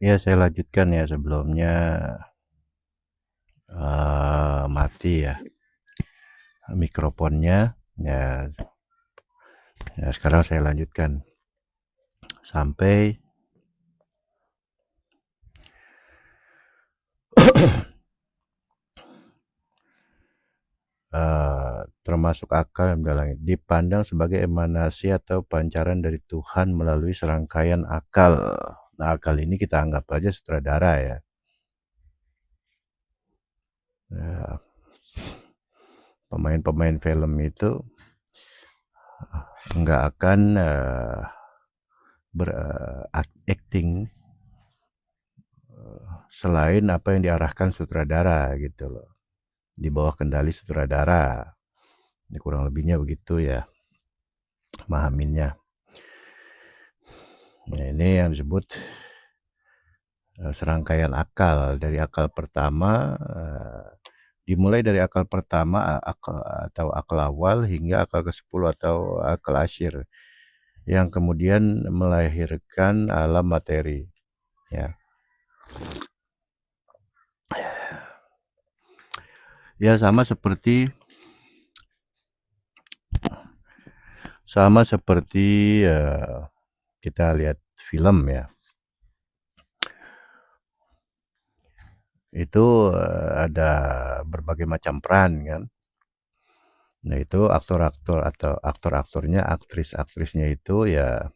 Ya, saya lanjutkan ya sebelumnya mati ya mikrofonnya. Ya, ya, sekarang saya lanjutkan sampai termasuk akal yang dalam dipandang sebagai emanasi atau pancaran dari Tuhan melalui serangkaian akal. Nah, akal ini kita anggap aja sutradara ya. Ya, pemain-pemain film itu nggak akan berakting selain apa yang diarahkan sutradara gitu loh, di bawah kendali sutradara. Ini kurang lebihnya begitu ya, mahaminnya. Nah, ini yang disebut serangkaian akal. Dari akal pertama, dimulai dari akal pertama atau akal awal hingga akal ke-10 atau akal asyir, yang kemudian melahirkan alam materi ya. Ya, sama seperti kita lihat film ya. Itu ada berbagai macam peran kan. Nah, itu aktor-aktor atau aktor-aktornya, aktris-aktrisnya itu ya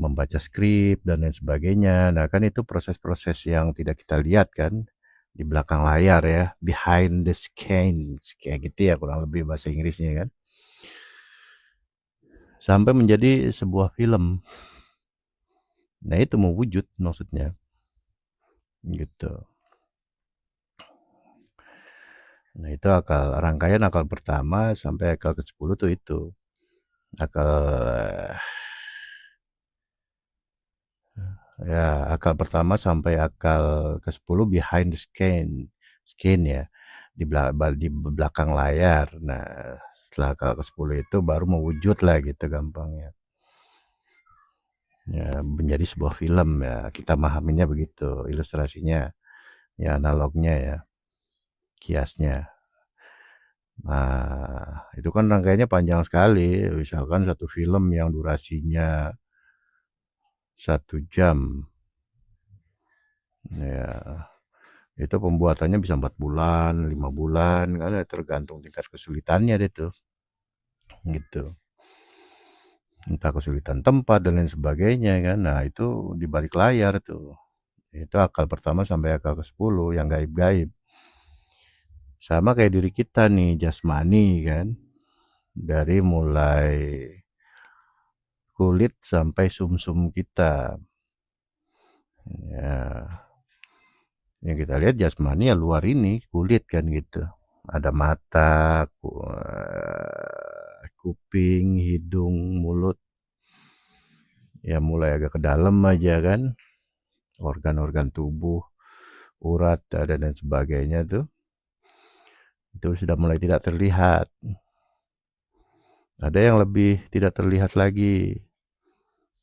membaca skrip dan lain sebagainya. Nah, kan itu proses-proses yang tidak kita lihat kan di belakang layar ya, behind the scenes kayak gitu ya kurang lebih bahasa Inggrisnya kan. Sampai menjadi sebuah film. Nah, itu mewujud maksudnya. Gitu. Nah, itu rangkaian akal pertama sampai akal ke-10 tuh itu. Akal akal pertama sampai akal ke-10 behind the scene ya, di belakang layar. Nah, setelah akal ke-10 itu baru mewujud lah gitu gampangnya. Ya, menjadi sebuah film ya, kita memahaminya begitu, ilustrasinya, ya analognya ya, kiasnya. Nah, itu kan rangkaiannya panjang sekali. Misalkan satu film yang durasinya 1 jam, ya itu pembuatannya bisa 4 bulan, 5 bulan, kan ya tergantung tingkat kesulitannya deh tuh, gitu. Entah kesulitan tempat dan lain sebagainya kan. Nah, itu di balik layar tuh. Itu akal pertama sampai akal ke-10 yang gaib-gaib. Sama kayak diri kita nih, jasmani kan. Dari mulai kulit sampai sumsum kita. Ya, yang kita lihat jasmani ya luar ini, kulit kan gitu. Ada mata, kuping, hidung, mulut. Ya mulai agak ke dalam aja kan. Organ-organ tubuh, urat, dan lain sebagainya tuh. Itu sudah mulai tidak terlihat. Ada yang lebih tidak terlihat lagi.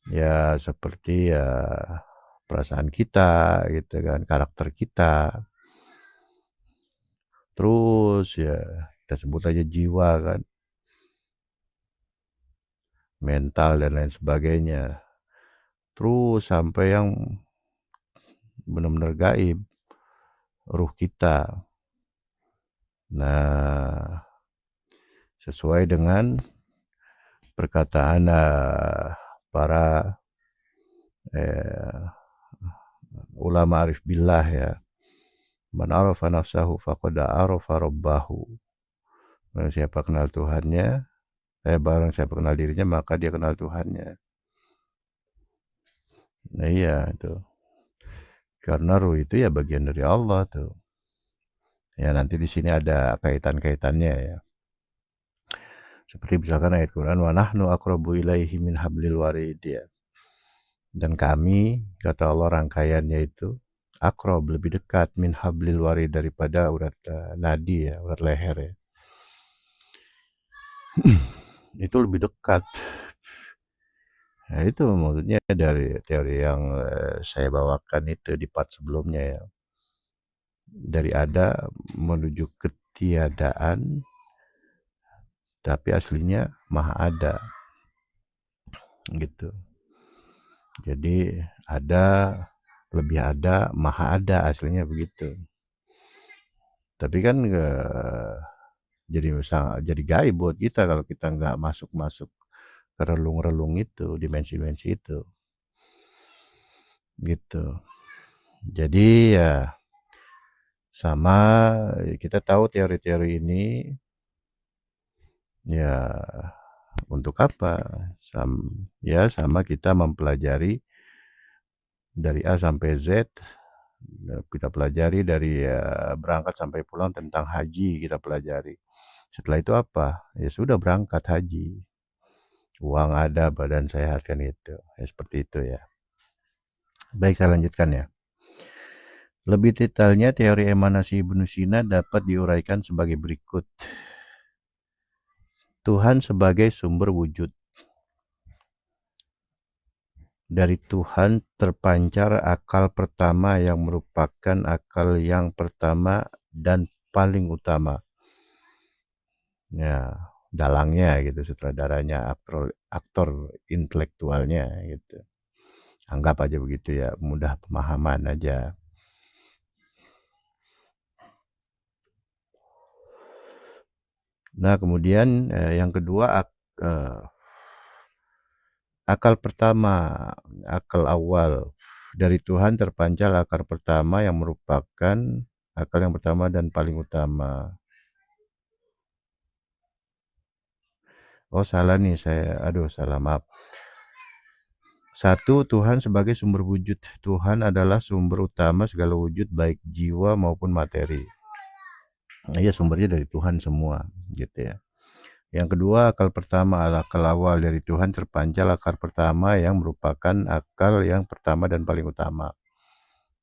Ya seperti ya perasaan kita gitu kan, karakter kita. Terus ya kita sebut aja jiwa kan, mental dan lain sebagainya. Terus sampai yang benar-benar gaib, ruh kita. Nah, sesuai dengan perkataan para ulama arif billah ya, man arafa nafsahu faqad arafa rabbahu. Barang siapa kenal Tuhannya, barang siapa kenal dirinya maka dia kenal Tuhannya. Nah, iya itu. Karena ruh itu ya bagian dari Allah tuh. Ya nanti di sini ada kaitan-kaitannya ya. Seperti misalkan ayat Quran, wa nahnu aqrabu ilaihi min hablil warid ya. Dan kami, kata Allah rangkaiannya itu, aqrab lebih dekat min hablil warid daripada urat nadi ya, urat leher ya. Itu lebih dekat. Nah, itu maksudnya dari teori yang saya bawakan itu di part sebelumnya ya. Dari ada menuju ketiadaan, tapi aslinya maha ada gitu. Jadi ada, lebih ada, maha ada, aslinya begitu. Tapi kan jadi gaib buat kita kalau kita nggak masuk-masuk ke relung-relung itu, dimensi-dimensi itu, gitu. Jadi ya sama, kita tahu teori-teori ini ya untuk apa? Ya sama kita mempelajari dari A sampai Z. Kita pelajari dari berangkat sampai pulang tentang haji kita pelajari. Setelah itu apa? Ya sudah berangkat haji. Uang ada, badan sehat kan itu. Ya seperti itu ya. Baik, saya lanjutkan ya. Lebih detailnya, teori emanasi Ibnu Sina dapat diuraikan sebagai berikut. Tuhan sebagai sumber wujud. Dari Tuhan terpancar akal pertama yang merupakan akal yang pertama dan paling utama. Ya, dalangnya gitu, sutradaranya, aktor intelektualnya gitu. Anggap aja begitu ya, mudah pemahaman aja. Nah, kemudian yang kedua, akal pertama, akal awal. Dari Tuhan terpancar akal pertama yang merupakan akal yang pertama dan paling utama. Oh, salah nih saya. Aduh, salah, maaf. Satu, Tuhan sebagai sumber wujud. Tuhan adalah sumber utama segala wujud baik jiwa maupun materi. Nah, ya sumbernya dari Tuhan semua, gitu ya. Yang kedua, akal pertama, akal awal dari Tuhan terpancar akar pertama yang merupakan akal yang pertama dan paling utama.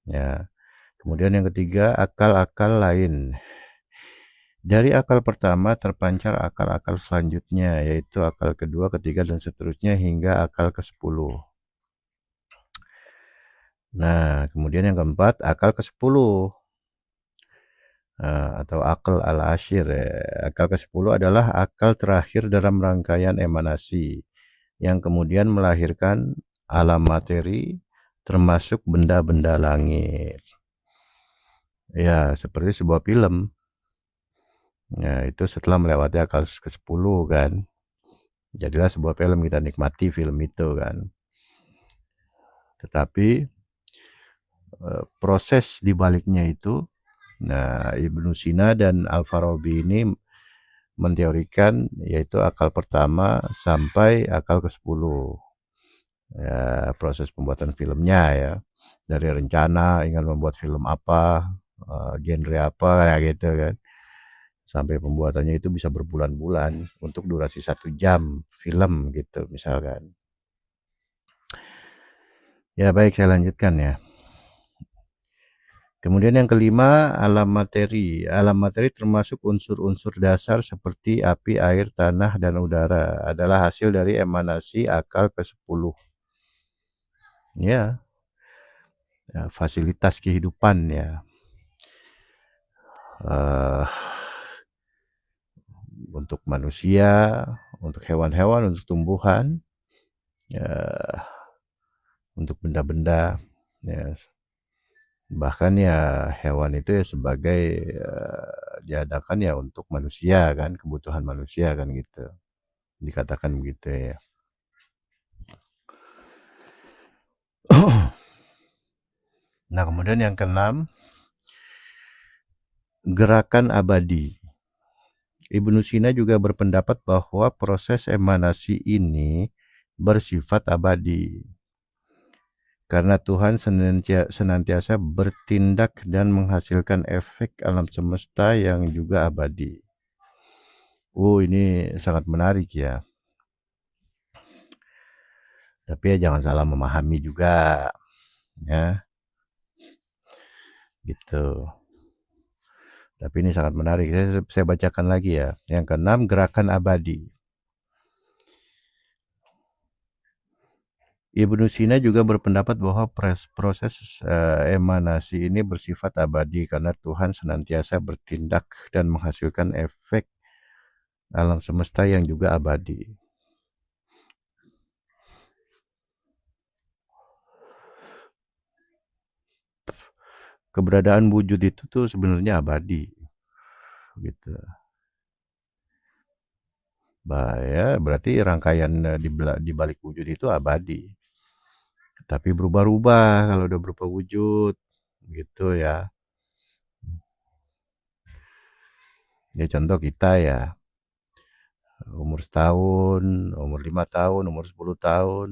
Ya. Kemudian yang ketiga, akal-akal lain. Dari akal pertama terpancar akal-akal selanjutnya, yaitu akal kedua, ketiga, dan seterusnya hingga akal ke-10. Nah, kemudian yang keempat, akal ke-10. Atau akal al-ashir. Akal ke-10 adalah akal terakhir dalam rangkaian emanasi, yang kemudian melahirkan alam materi, termasuk benda-benda langit. Ya, seperti sebuah film. Ya, itu setelah melewati akal ke-10 kan. Jadilah sebuah film, kita nikmati film itu kan. Tetapi proses dibaliknya itu, nah Ibnu Sina dan Al-Farabi ini menteorikan yaitu akal pertama sampai akal ke-10. Ya, proses pembuatan filmnya ya. Dari rencana ingin membuat film apa, genre apa kayak gitu kan. Sampai pembuatannya itu bisa berbulan-bulan untuk durasi 1 jam film gitu misalkan. Ya baik, saya lanjutkan ya. Kemudian yang kelima, alam materi. Alam materi termasuk unsur-unsur dasar seperti api, air, tanah, dan udara. Adalah hasil dari emanasi akal ke-10. Ya, fasilitas kehidupan ya. Untuk manusia, untuk hewan-hewan, untuk tumbuhan, ya, untuk benda-benda. Ya. Bahkan ya hewan itu ya sebagai diadakan ya untuk manusia kan, kebutuhan manusia kan gitu. Dikatakan begitu ya. Nah, kemudian yang keenam, gerakan abadi. Ibnu Sina juga berpendapat bahwa proses emanasi ini bersifat abadi. Karena Tuhan senantiasa bertindak dan menghasilkan efek alam semesta yang juga abadi. Ini sangat menarik ya. Tapi ya jangan salah memahami juga. Ya, gitu. Tapi ini sangat menarik. Saya bacakan lagi ya. Yang keenam, gerakan abadi. Ibnu Sina juga berpendapat bahwa proses emanasi ini bersifat abadi karena Tuhan senantiasa bertindak dan menghasilkan efek alam semesta yang juga abadi. Keberadaan wujud itu tuh sebenarnya abadi, gitu. Ya, berarti rangkaian di balik wujud itu abadi. Tapi berubah-ubah kalau udah berupa wujud, gitu ya. Ya contoh kita ya, umur setahun, umur 5 tahun, umur 10 tahun,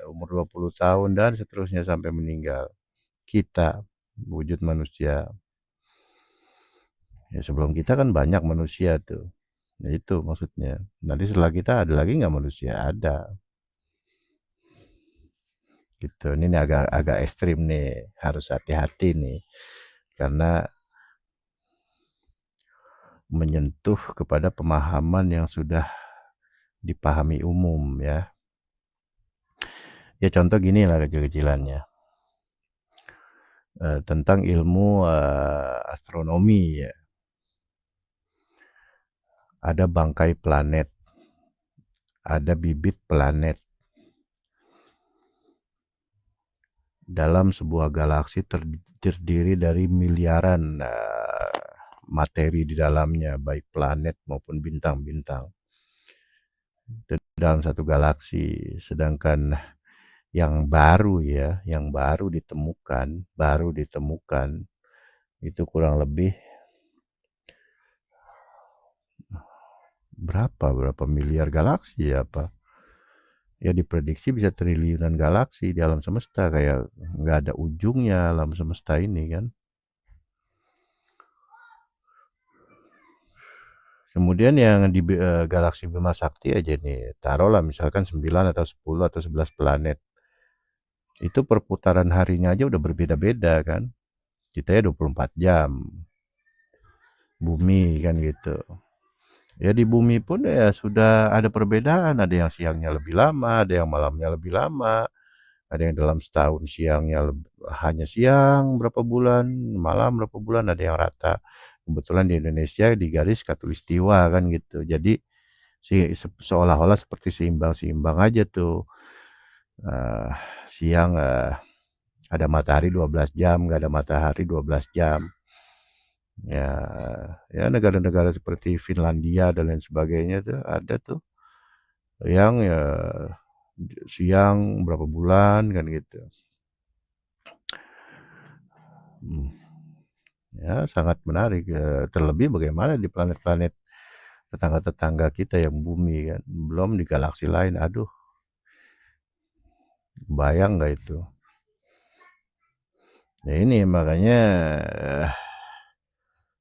umur 20 tahun, dan seterusnya sampai meninggal. Kita, wujud manusia. Ya sebelum kita kan banyak manusia tuh. Ya itu maksudnya. Nanti setelah kita ada lagi nggak manusia? Ada. Gitu. Ini agak agak ekstrim nih. Harus hati-hati nih. Karena menyentuh kepada pemahaman yang sudah dipahami umum ya. Ya contoh gini lah kecil-kecilannya. Tentang ilmu astronomi ya. Ada bangkai planet, ada bibit planet. Dalam sebuah galaksi terdiri dari miliaran materi di dalamnya, baik planet maupun bintang-bintang. Dalam satu galaksi, sedangkan yang baru ya, yang baru ditemukan itu kurang lebih berapa miliar galaksi ya apa? Ya diprediksi bisa triliunan galaksi di alam semesta, kayak nggak ada ujungnya alam semesta ini kan. Kemudian yang di galaksi Bima Sakti aja nih, taruhlah misalkan 9 atau 10 atau 11 planet. Itu perputaran harinya aja udah berbeda-beda kan. Kita ya 24 jam. Bumi kan gitu. Ya di bumi pun ya sudah ada perbedaan, ada yang siangnya lebih lama, ada yang malamnya lebih lama, ada yang dalam setahun siangnya hanya siang berapa bulan, malam berapa bulan, ada yang rata. Kebetulan di Indonesia di garis khatulistiwa kan gitu. Jadi seolah-olah seperti seimbang-seimbang aja tuh. Uh, siang ada matahari 12 jam, nggak ada matahari 12 jam. Ya, ya negara-negara seperti Finlandia dan lain sebagainya tuh ada tuh yang ya siang berapa bulan kan gitu. Ya sangat menarik. Terlebih bagaimana di planet-planet tetangga-tetangga kita yang bumi kan, belum di galaksi lain. Aduh, bayang nggak itu? Ya ini makanya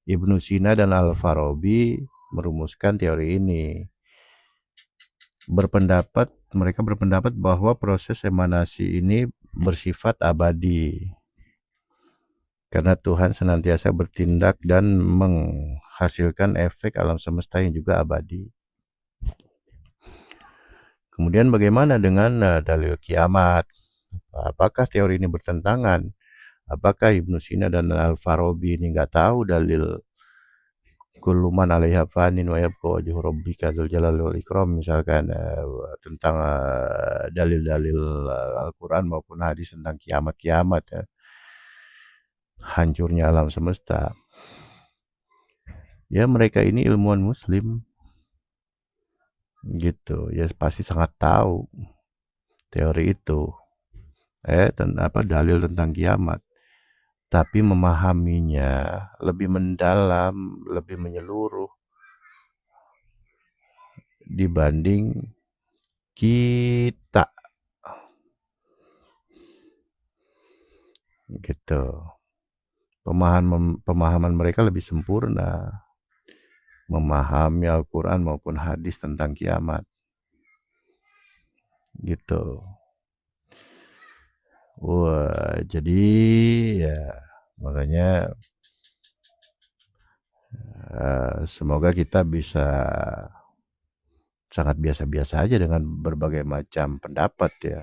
Ibnu Sina dan Al-Farabi merumuskan teori ini. Mereka berpendapat bahwa proses emanasi ini bersifat abadi. Karena Tuhan senantiasa bertindak dan menghasilkan efek alam semesta yang juga abadi. Kemudian bagaimana dengan dalil kiamat? Apakah teori ini bertentangan? Apakah Ibnu Sina dan Al-Farabi ini nggak tahu dalil kullu man 'alaiha fanin wa yabqa wajhu rabbika dzul jalali wal ikram, misalkan tentang dalil-dalil Al-Qur'an maupun hadis tentang kiamat-kiamat ya. Hancurnya alam semesta. Ya mereka ini ilmuwan muslim. Gitu. Ya pasti sangat tahu teori itu. Dalil tentang kiamat. Tapi memahaminya lebih mendalam, lebih menyeluruh dibanding kita. Gitu. Pemahaman mereka lebih sempurna memahami Al-Quran maupun hadis tentang kiamat. Gitu. Wah, jadi ya makanya semoga kita bisa sangat biasa-biasa aja dengan berbagai macam pendapat ya.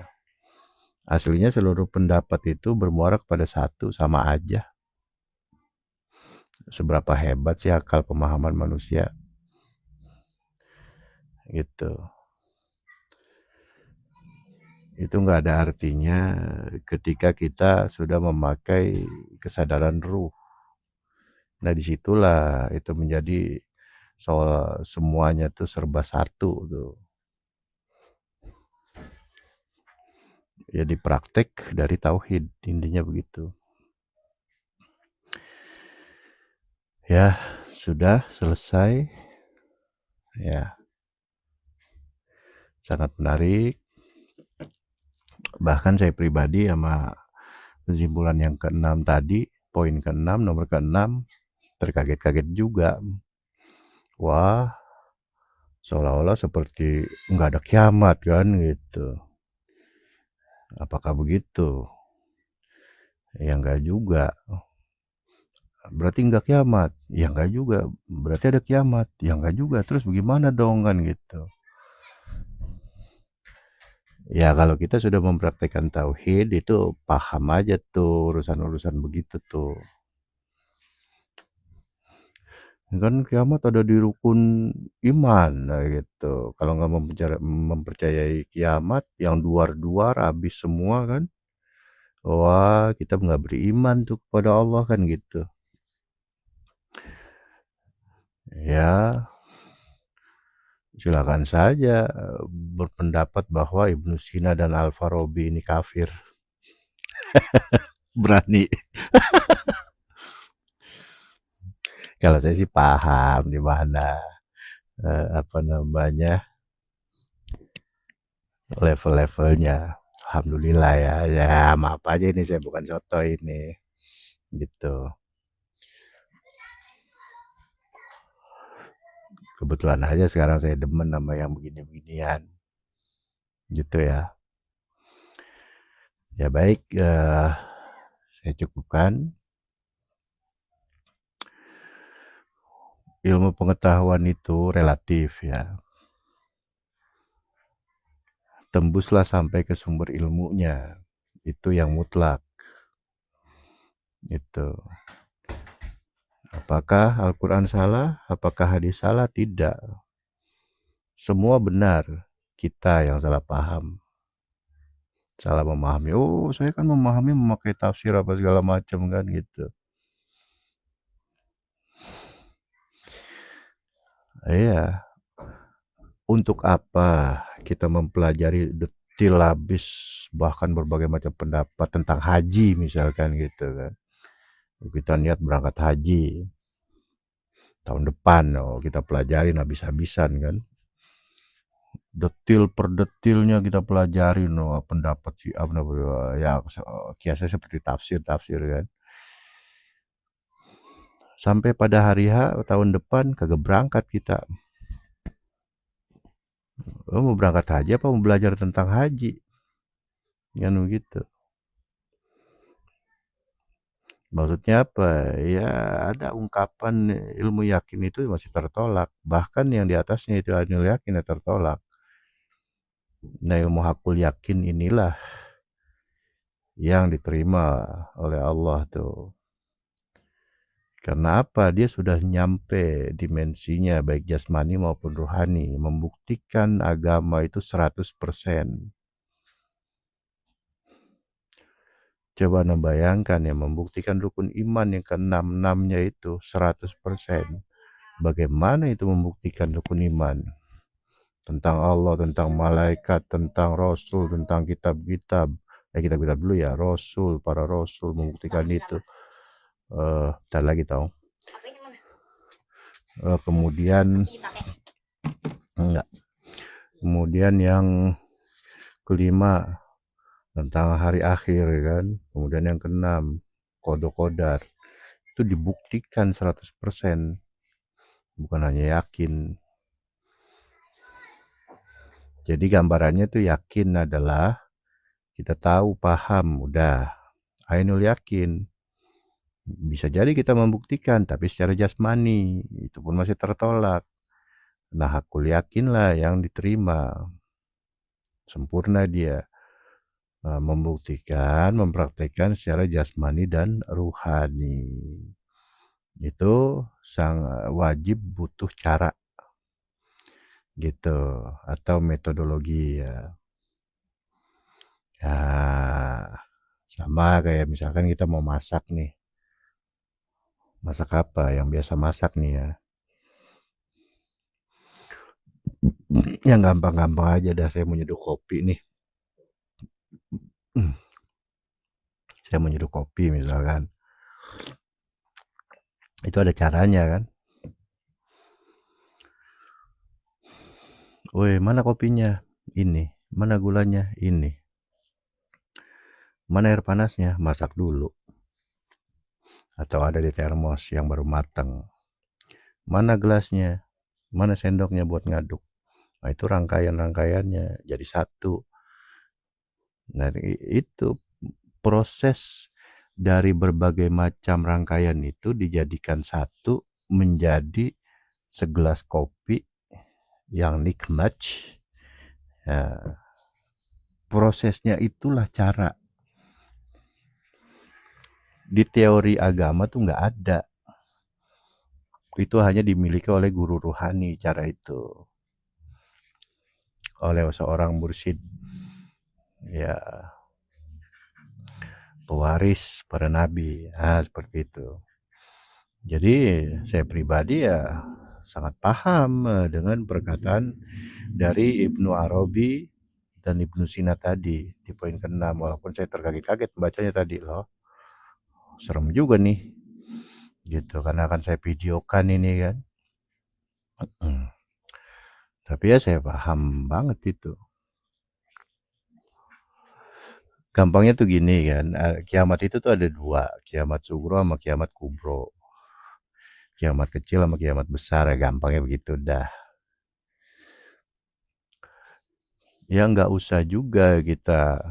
Aslinya seluruh pendapat itu bermuara kepada satu, sama aja. Seberapa hebat sih akal pemahaman manusia gitu. Itu nggak ada artinya ketika kita sudah memakai kesadaran ruh. Nah disitulah itu menjadi soal semuanya tuh serba satu tuh. Jadi praktek dari tauhid, intinya begitu. Ya, sudah selesai. Ya, sangat menarik. Bahkan saya pribadi sama kesimpulan yang keenam tadi, poin keenam, nomor keenam, terkaget-kaget juga. Wah, seolah-olah seperti nggak ada kiamat kan gitu. Apakah begitu? Ya nggak juga. Berarti nggak kiamat? Ya nggak juga. Berarti ada kiamat? Ya nggak juga. Terus bagaimana dong kan gitu. Ya kalau kita sudah mempraktekkan tauhid itu paham aja tuh urusan-urusan begitu tuh. Kan kiamat ada di rukun iman nah gitu. Kalau nggak mempercayai kiamat, yang duar-duar habis semua kan. Wah, kita nggak beriman tuh kepada Allah kan gitu. Ya, silakan saja berpendapat bahwa Ibnu Sina dan Al-Farabi ini kafir. Berani. Kalau saya sih paham di mana apa namanya level-levelnya. Alhamdulillah ya. Ya, maaf aja ini saya bukan soto ini. Gitu. Kebetulan aja sekarang saya demen sama yang begini-beginian. Gitu ya. Ya baik, saya cukupkan. Ilmu pengetahuan itu relatif ya. Tembuslah sampai ke sumber ilmunya. Itu yang mutlak. Itu. Apakah Al-Quran salah? Apakah hadis salah? Tidak. Semua benar. Kita yang salah paham. Salah memahami. Oh, saya kan memahami memakai tafsir apa segala macam kan gitu. Iya. Untuk apa kita mempelajari detil habis bahkan berbagai macam pendapat tentang haji misalkan gitu kan. Kita niat berangkat haji tahun depan, oh kita pelajarin habis-habisan kan. Detil per detilnya kita pelajarin, oh, pendapat si apa ya kiasnya seperti tafsir kan. Sampai pada hari H tahun depan kagak berangkat kita. Oh, mau berangkat haji apa mau belajar tentang haji? Kan begitu. Maksudnya apa? Ya ada ungkapan ilmu yakin itu masih tertolak. Bahkan yang di atasnya itu ilmu yakin ya tertolak. Nah ilmu hakul yakin inilah yang diterima oleh Allah tuh. Karena apa? Dia sudah nyampe dimensinya baik jasmani maupun rohani. Membuktikan agama itu 100%. Coba anda bayangkan ya, membuktikan rukun iman yang ke-6-6-nya itu 100%. Bagaimana itu membuktikan rukun iman? Tentang Allah, tentang malaikat, tentang Rasul, tentang kitab-kitab. Kitab-kitab dulu ya, Rasul, para Rasul membuktikan itu. Bentar lagi tahu. Kemudian enggak. Kemudian yang kelima tentang hari akhir kan. Kemudian yang keenam qada-qadar. Itu dibuktikan 100%. Bukan hanya yakin. Jadi gambarannya tuh yakin adalah kita tahu, paham, udah. Ainul yakin. Bisa jadi kita membuktikan, tapi secara jasmani. Itu pun masih tertolak. Nah, hakul yakinlah yang diterima. Sempurna dia. membuktikan, mempraktekkan secara jasmani dan ruhani. Itu sang wajib butuh cara gitu atau metodologi ya. Ya sama kayak misalkan kita mau masak nih. Masak apa yang biasa masak nih ya. Yang gampang-gampang aja dah, saya mau nyeduh kopi nih. Saya mau nyeduh kopi misalkan. Itu ada caranya kan. Woi, mana kopinya? Ini. Mana gulanya? Ini. Mana air panasnya? Masak dulu. Atau ada di termos yang baru matang. Mana gelasnya? Mana sendoknya buat ngaduk? Nah, itu rangkaian-rangkaiannya jadi satu. Nah, itu proses dari berbagai macam rangkaian itu dijadikan satu menjadi segelas kopi yang nikmat. Ya, prosesnya itulah cara. Di teori agama tuh nggak ada. Itu hanya dimiliki oleh guru ruhani cara itu. Oleh seorang mursyid. Ya, pewaris para nabi. Nah, seperti itu. Jadi saya pribadi ya sangat paham dengan perkataan dari Ibnu Arabi dan Ibnu Sina tadi di poin ke-6. Walaupun saya terkaget-kaget bacanya tadi loh. Serem juga nih. Gitu, karena akan saya videokan ini kan. Tapi ya saya paham banget itu. Gampangnya tuh gini kan, kiamat itu tuh ada dua, kiamat sugro sama kiamat kubro. Kiamat kecil sama kiamat besar ya, gampangnya begitu dah. Ya nggak usah juga kita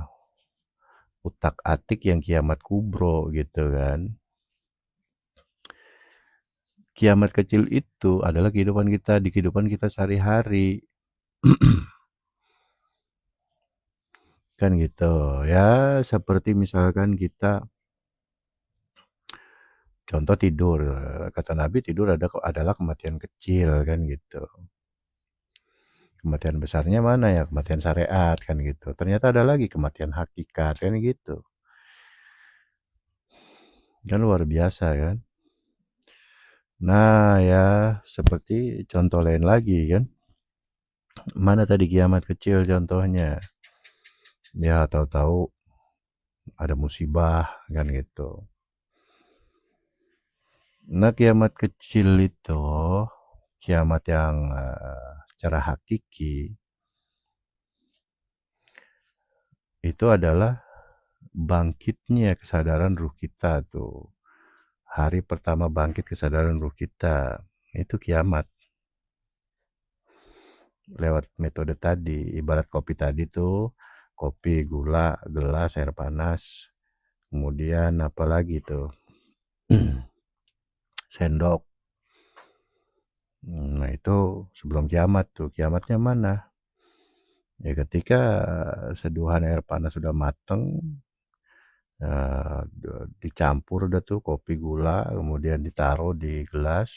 utak-atik yang kiamat kubro gitu kan. Kiamat kecil itu adalah kehidupan kita, di kehidupan kita sehari-hari. Kan gitu ya, seperti misalkan kita contoh tidur, kata Nabi tidur adalah kematian kecil kan gitu. Kematian besarnya mana ya? Kematian syariat kan gitu. Ternyata ada lagi kematian hakikat kan gitu. Kan luar biasa kan. Nah ya seperti contoh lain lagi kan. Mana tadi kiamat kecil contohnya? Ya tahu-tahu ada musibah kan gitu. Nah kiamat kecil itu, kiamat yang secara hakiki, itu adalah bangkitnya kesadaran ruh kita tuh. Hari pertama bangkit kesadaran ruh kita. Itu kiamat. Lewat metode tadi. Ibarat kopi tadi tuh. Kopi, gula, gelas, air panas. Kemudian apa lagi tuh? Sendok. Nah itu sebelum kiamat tuh. Kiamatnya mana? Ya ketika seduhan air panas sudah mateng. Dicampur udah tuh kopi gula. Kemudian ditaruh di gelas.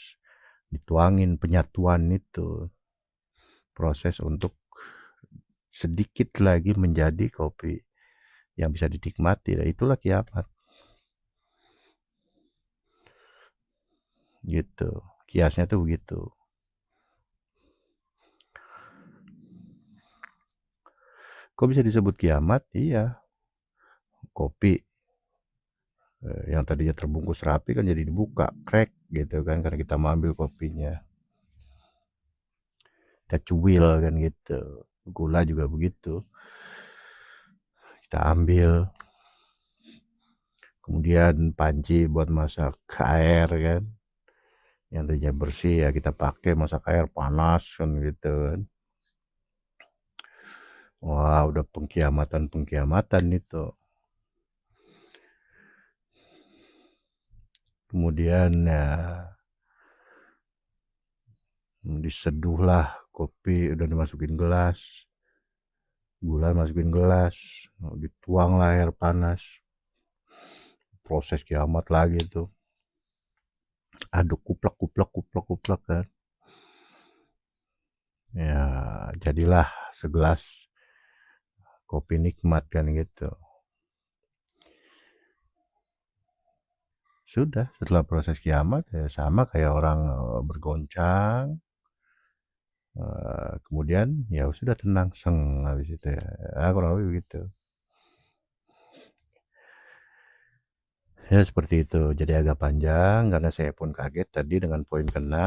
Dituangin penyatuan itu. Proses untuk sedikit lagi menjadi kopi yang bisa dinikmati. Nah, itulah kiamat. Gitu. Kiasnya tuh begitu. Kok bisa disebut kiamat? Iya. Kopi yang tadinya terbungkus rapi kan jadi dibuka, crack gitu kan karena kita mau ambil kopinya. Kita cuil kan gitu. Gula juga begitu. Kita ambil. Kemudian panci buat masak air kan. Yang tadinya bersih ya kita pakai masak air panas kan gitu kan. Wah, udah pengkiamatan itu. Kemudian ya diseduhlah kopi udah dimasukin gelas. gula masukin gelas, dituanglah air panas, proses kiamat lagi tuh, aduk kuplek kan, ya jadilah segelas kopi nikmat kan gitu. Sudah, setelah proses kiamat ya sama kayak orang bergoncang, kemudian ya sudah tenang seng habis itu ya, kurang lebih begitu. Ya seperti itu. Jadi agak panjang karena saya pun kaget tadi dengan poin ke-6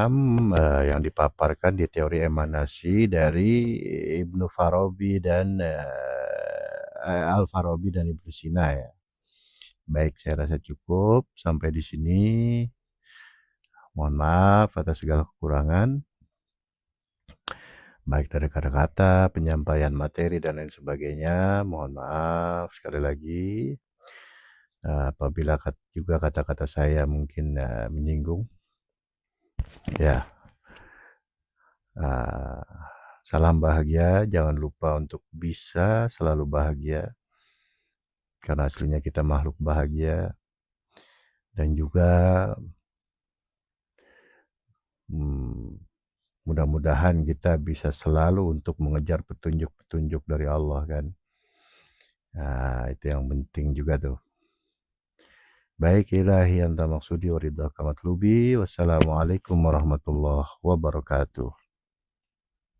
yang dipaparkan di teori emanasi dari Ibnu Farabi dan Al-Farabi dan Ibnu Sina ya. Baik, saya rasa cukup sampai di sini. Mohon maaf atas segala kekurangan, baik dari kata-kata, penyampaian materi dan lain sebagainya. Mohon maaf sekali lagi. Apabila juga kata-kata saya mungkin menyinggung, ya. Salam bahagia, jangan lupa untuk bisa selalu bahagia, karena aslinya kita makhluk bahagia, dan juga mudah-mudahan kita bisa selalu untuk mengejar petunjuk-petunjuk dari Allah kan. Nah, itu yang penting juga tuh. Baik, ilahi anta maksudi wa ridha kamatlubi. Wassalamualaikum warahmatullahi wabarakatuh.